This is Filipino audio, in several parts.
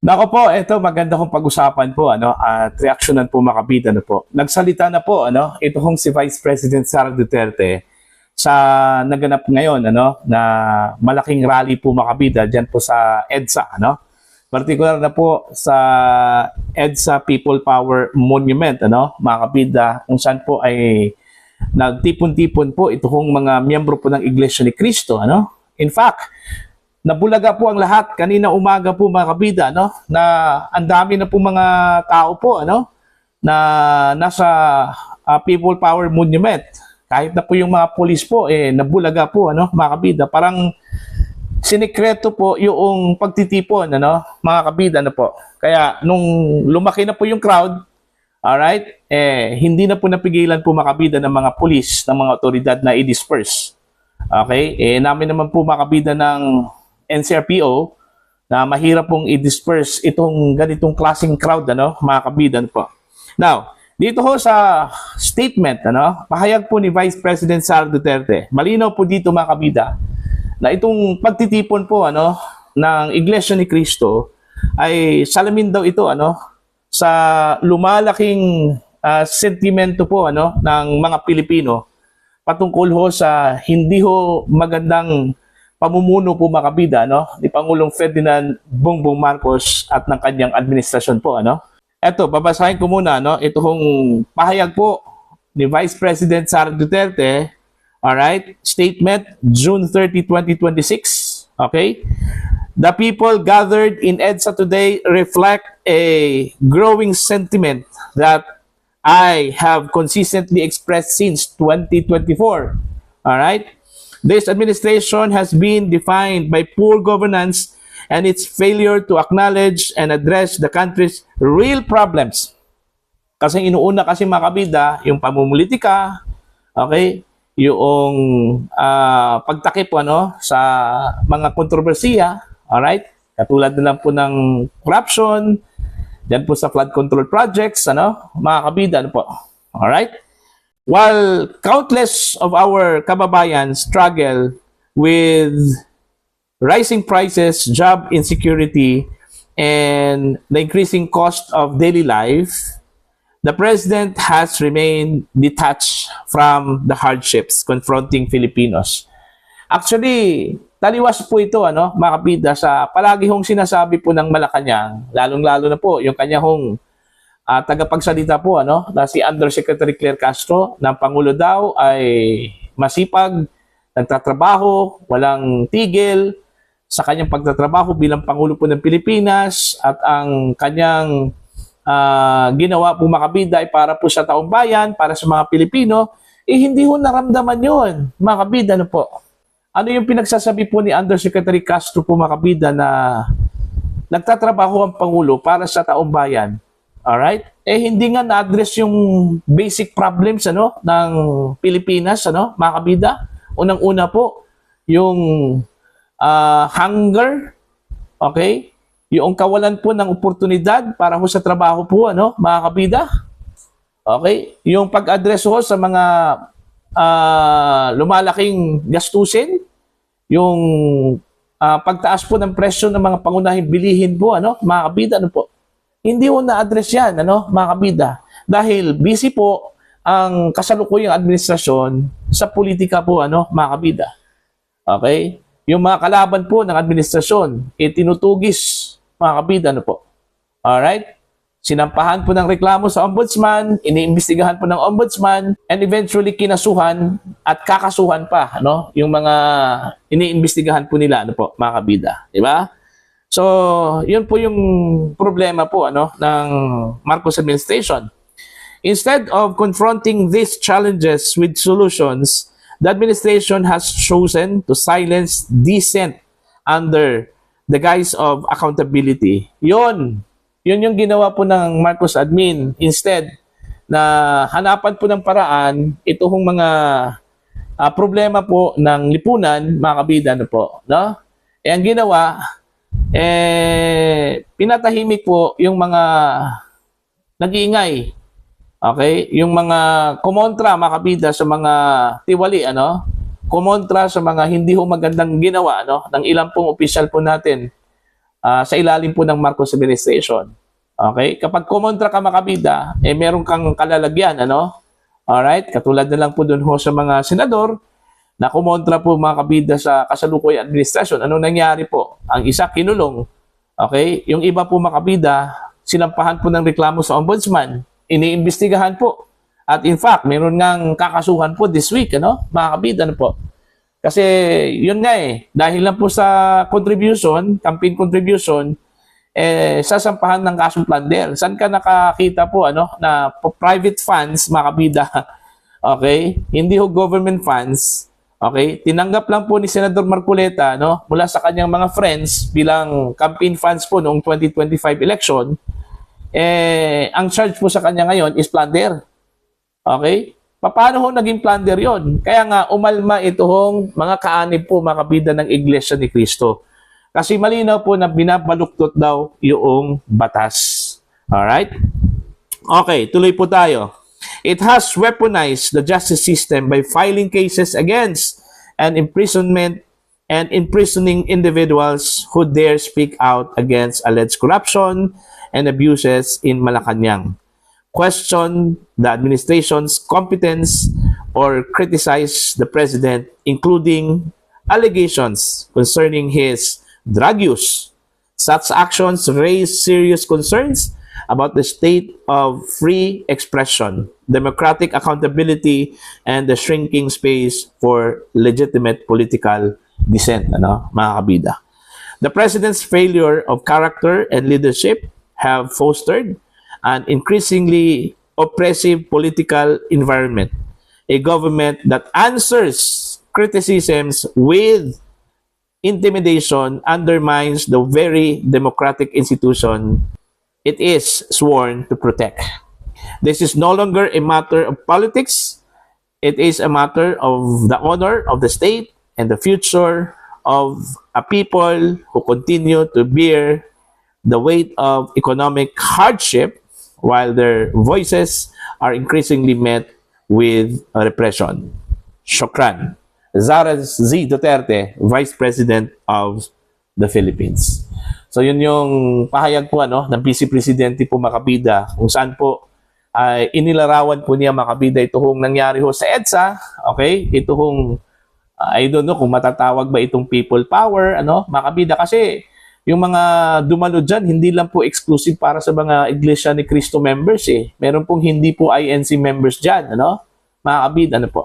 Nako po, ito maganda kong pag-usapan po at reaksyonan po makabida po. Nagsalita na po ito hong si Vice President Sara Duterte sa naganap ngayon na malaking rally po makabida diyan po sa EDSA Particular na po sa EDSA People Power Monument makabida kung saan po ay nagtipon-tipon po ito hong mga miyembro po ng Iglesia ni Cristo In fact, nabulaga po ang lahat kanina umaga po mga kabida na ang dami na po mga tao po na nasa People Power Monument. Kahit na po yung mga pulis po nabulaga po mga kabida. Parang sinikreto po yung pagtitipon mga kabida po. Kaya nung lumaki na po yung crowd, alright, hindi na po napigilan po mga kabida ng mga pulis, ng mga otoridad na i-disperse. Okay, namin naman po mga kabida ng NCRPO na mahirap pong i-disperse itong ganitong klaseng crowd mga kabidan po. Now, dito ho sa statement pahayag po ni Vice President Sara Duterte. Malinaw po dito mga kabida na itong pagtitipon po ng Iglesia ni Cristo ay salamin daw ito sa lumalaking sentimento po ng mga Pilipino patungkol ho sa hindi ho magandang pamumuno po mga kabida ni Pangulong Ferdinand Bongbong Marcos at ng kanyang administrasyon po Ito, babasahin ko muna ito hong pahayag po ni Vice President Sara Duterte, alright, statement June 30, 2026. Okay? The people gathered in EDSA today reflect a growing sentiment that I have consistently expressed since 2024. Alright? This administration has been defined by poor governance and its failure to acknowledge and address the country's real problems. Kasi inuuna kasi mga kabida, yung pamumulitika, okay, yung pagtakip sa mga kontrobersiya, alright, katulad na lang po ng corruption, dyan po sa flood control projects, mga kabida po, alright. While countless of our kababayan struggle with rising prices, job insecurity, and the increasing cost of daily life, the President has remained detached from the hardships confronting Filipinos. Actually, taliwas po ito, mga kabida, sa palagi hong sinasabi po ng Malacanang, lalong-lalo na po yung kanya hong tagapagsalita po na si Undersecretary Claire Castro na Pangulo daw ay masipag, nagtatrabaho, walang tigil sa kanyang pagtatrabaho bilang Pangulo po ng Pilipinas at ang kanyang ginawa po makabida ay para po sa taong bayan, para sa mga Pilipino, hindi ho naramdaman yun, makabida po. Ano yung pinagsasabi po ni Undersecretary Castro po makabida na nagtatrabaho ang Pangulo para sa taong bayan? Alright? Hindi nga na-address yung basic problems ng Pilipinas, mga kabida. Unang-una po, yung hunger, okay? Yung kawalan po ng oportunidad para ho sa trabaho po, mga kabida. Okay? Yung pag-address ho sa mga lumalaking gastusin, yung pagtaas po ng presyo ng mga pangunahing bilihin po, mga kabida, po. Hindi mo na-address yan, mga kabida. Dahil busy po ang kasalukuyang administrasyon sa politika po, mga kabida. Okay? Yung mga kalaban po ng administrasyon, tinutugis, mga kabida, po. Alright? Sinampahan po ng reklamo sa ombudsman, iniimbestigahan po ng ombudsman, and eventually kinasuhan at kakasuhan pa, yung mga iniimbestigahan po nila, po, mga kabida. Diba? So, yun po yung problema po ng Marcos administration. Instead of confronting these challenges with solutions, the administration has chosen to silence dissent under the guise of accountability. Yun yung ginawa po ng Marcos admin. Instead na hanapan po ng paraan itong mga problema po ng lipunan, mga kabida po. Ang ginawa, pinatahimik po yung mga nag-iingay. Okay? Yung mga kumontra, mga kabida, sa mga tiwali, kumontra sa mga hindi ho magandang ginawa ng ilang pong opisyal po natin sa ilalim po ng Marcos administration. Okay? Kapag kumontra ka mga kabida, meron kang kalalagyan, ano? Alright? Katulad na lang po dun ho sa mga senador na kumontra po mga kabida sa kasalukuyang administrasyon. Ano nangyari po? Ang isa kinulong. Okay? Yung iba po mga kabida, sinampahan po ng reklamo sa ombudsman. Iniimbestigahan po. At in fact, meron ngang kakasuhan po this week, ano? Mga kabida, ano po? Kasi yun nga dahil lang po sa contribution, campaign contribution, sasampahan ng kasong plunder. Saan ka nakakita po, ano, na private funds, mga kabida, okay? Hindi ho government funds, okay? Tinanggap lang po ni Senador Marcoleta, no, mula sa kanyang mga friends bilang campaign funds po noong 2025 election, ang charge po sa kanya ngayon is plunder. Okay? Paano ho naging plunder yon? Kaya nga, umalma itong mga kaanib po, mga kabida ng Iglesia ni Cristo. Kasi malinaw po na binabaluktot daw yung batas. Alright? Okay, tuloy po tayo. It has weaponized the justice system by filing cases against and imprisonment and imprisoning individuals who dare speak out against alleged corruption and abuses in Malacanang, question the administration's competence, or criticize the president, including allegations concerning his drug use. Such actions raise serious concerns about the state of free expression, democratic accountability, and the shrinking space for legitimate political dissent, ano, mga kabida. The president's failure of character and leadership have fostered an increasingly oppressive political environment, a government that answers criticisms with intimidation undermines the very democratic institution it is sworn to protect. This is no longer a matter of politics. It is a matter of the honor of the state and the future of a people who continue to bear the weight of economic hardship while their voices are increasingly met with repression. Shukran. Zara Z. Duterte, Vice President of the Philippines. So yun yung pahayag po, ano, ng Vice Presidente po, mga kabida, kung saan po inilarawan po niya, mga kabida, ito hong nangyari ho sa EDSA. Okay? Ito hong I don't know kung matatawag ba itong people power, ano, mga kabida, kasi yung mga dumalo dyan, hindi lang po exclusive para sa mga Iglesia ni Cristo members Meron pong hindi po INC members dyan, ano? Mga kabida, ano po?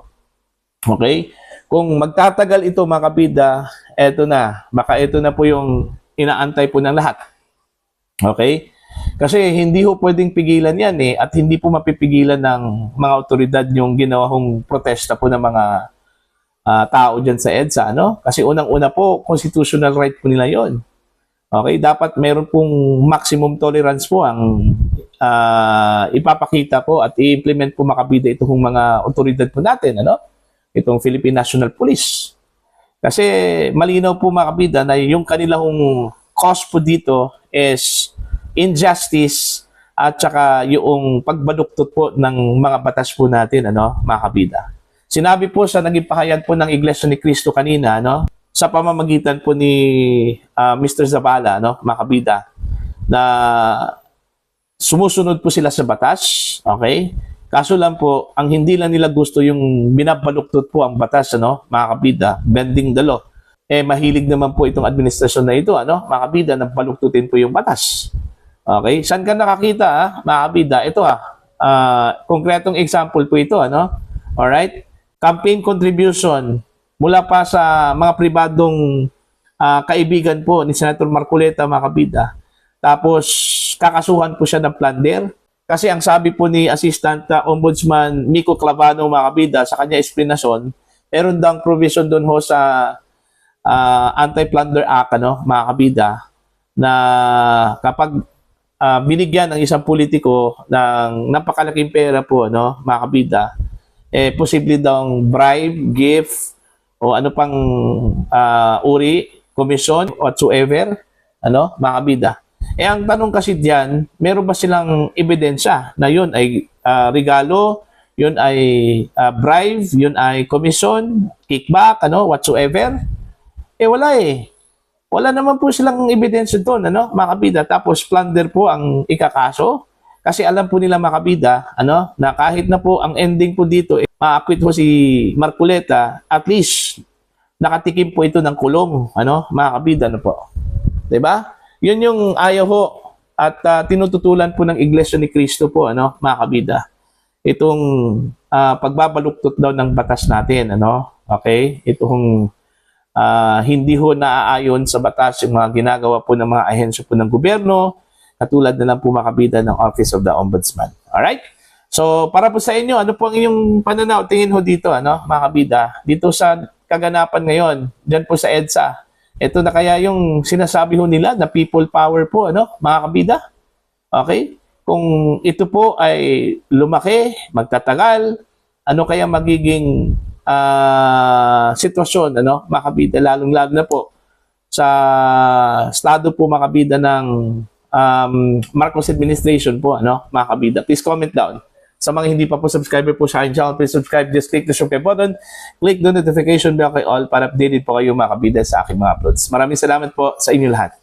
Okay? Kung magtatagal ito, mga kabida, eto na. Baka ito na po yung inaantay po ng lahat. Okay? Kasi hindi po pwedeng pigilan yan at hindi po mapipigilan ng mga otoridad yung ginawang protesta po ng mga tao dyan sa EDSA, ano? Kasi unang-una po, constitutional right po nila yon. Okay, dapat meron pong maximum tolerance po ang ipapakita po at i-implement po, makabida itong mga otoridad po natin, ano? Itong Philippine National Police. Kasi malinaw po, makabida, na yung kanilang cause po dito is injustice at saka yung pagbaluktot po ng mga batas po natin, ano, makabida. Sinabi po sa naging pahayag po ng Iglesia ni Cristo kanina, no, sa pamamagitan po ni Mr. Zabala, no, mga kabida, na sumusunod po sila sa batas, okay? Kaso lang po, ang hindi lang nila gusto yung binabaluktot po ang batas, ano, mga kabida, bending the law. Mahilig naman po itong administrasyon na ito, ano, mga kabida, na baluktutin po yung batas. Okay? Saan ka nakakita, mga kabida? Ito konkretong example po ito, ano? Alright? Campaign contribution mula pa sa mga pribadong kaibigan po ni Senator Marcoleta, mga kabida. Tapos, kakasuhan po siya ng plunder. Kasi ang sabi po ni Assistant Ombudsman Miko Clavano, mga kabida, sa kanya explanation, meron daw provision doon ho sa Anti-Plunder Act, ano, mga kabida, na kapag binigyan ng isang politiko ng napakalaking pera po, no, mga kabida, posible daw bribe, gift, o ano pang uri, commission, whatsoever, ano, mga kabida. Ang tanong kasi diyan, meron ba silang ebidensya na yun ay regalo, yun ay bribe, yun ay commission, kickback, ano, whatsoever? Wala Wala naman po silang ebidensya doon, ano, mga kabida. Tapos plunder po ang ikakaso. Kasi alam po nila, mga kabida, ano, na kahit na po ang ending po dito, ma-acquit po si Marcoleta, at least nakatikim po ito ng kulong, ano, mga kabida, ano po. 'Di ba? 'Yun yung ayaw ho at tinututulan po ng Iglesia ni Cristo po, ano, mga kabida. Itong pagbabaluktot daw ng batas natin, ano? Okay? Itong hindi ho naaayon sa batas yung mga ginagawa po ng mga ahensya po ng gobyerno, katulad na lang po makabida ng Office of the Ombudsman. Alright? So, para po sa inyo, ano po ang inyong pananaw? Tingin ho dito, ano, mga kabida, dito sa kaganapan ngayon, dyan po sa EDSA. Ito na kaya yung sinasabi ho nila na people power po, ano, mga kabida? Okay? Kung ito po ay lumaki, magtatagal, ano kaya magiging sitwasyon, ano, makabida, lalong-lalo na po sa estado po makabida ng Marcos administration po, ano, makabida. Please comment down. Sa mga hindi pa po subscriber po sa aking channel, please subscribe. Just click the subscribe button, click the notification bell kay all para updated po kayo makabida sa aking mga uploads. Maraming salamat po sa inyo lahat.